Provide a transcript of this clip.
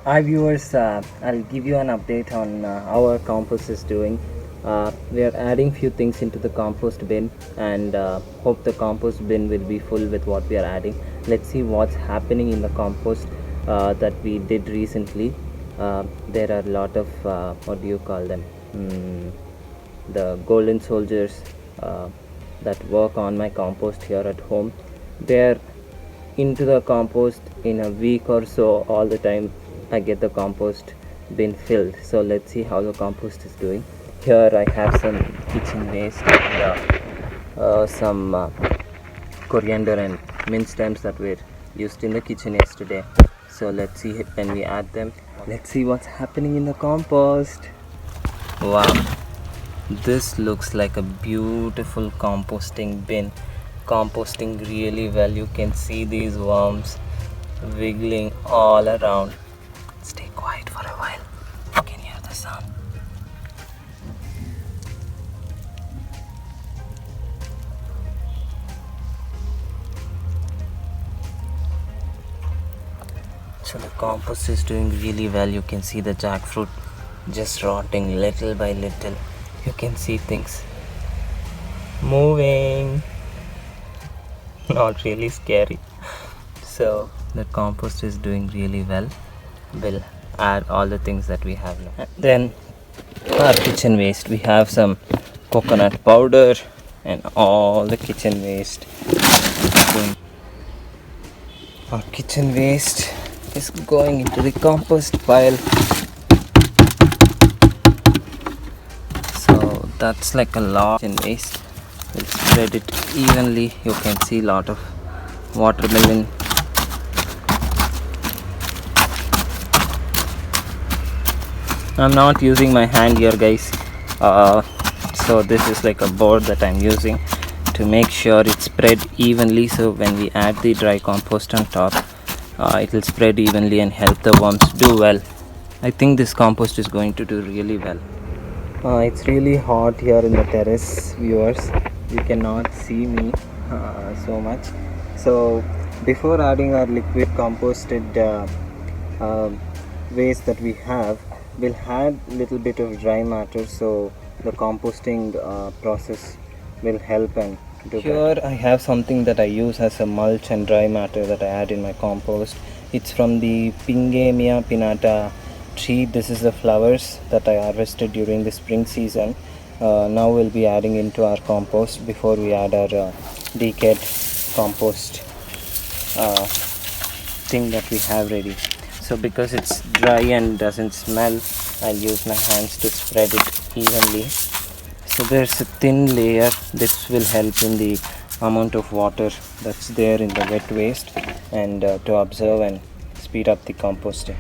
Hi viewers, I'll give you an update on how our compost is doing. We are adding few things into the compost bin and hope the compost bin will be full with what we are adding. Let's see what's happening in the compost that we did recently. There are a lot of what do you call them? The golden soldiers that work on my compost here at home. They're into the compost in a week or so. All the time I get the compost bin filled, so let's see how the compost is doing. Here I have some kitchen waste and some coriander and mint stems that were used in the kitchen yesterday. So let's see when we add them. Let's see what's happening in the compost. Wow, this looks like a beautiful composting bin, composting really well. You can see these worms wiggling all around. Stay quiet for a while, you can hear the sound. So the compost is doing really well. You can see the jackfruit just rotting little by little. You can see things moving. Not really scary. So the compost is doing really well. We'll add all the things that we have now. And then our kitchen waste, we have some coconut powder and all the kitchen waste. Our kitchen waste is going into the compost pile. So that's like a lot in waste. We'll spread it evenly. You can see a lot of watermelon. I'm not using my hand here, guys. So this is like a board that I'm using to make sure it's spread evenly, so when we add the dry compost on top, it will spread evenly and help the worms do well. I think this compost is going to do really well. It's really hot here in the terrace, viewers. You cannot see me so much. So before adding our liquid composted waste that we have, we'll add little bit of dry matter, so the composting process will help and do here better. I have something that I use as a mulch and dry matter that I add in my compost. It's from the Pingemia pinnata tree. This is the flowers that I harvested during the spring season. Now we'll be adding into our compost before we add our decayed compost thing that we have ready. So because it's dry and doesn't smell, I'll use my hands to spread it evenly. So there's a thin layer. This will help in the amount of water that's there in the wet waste and to absorb and speed up the composting.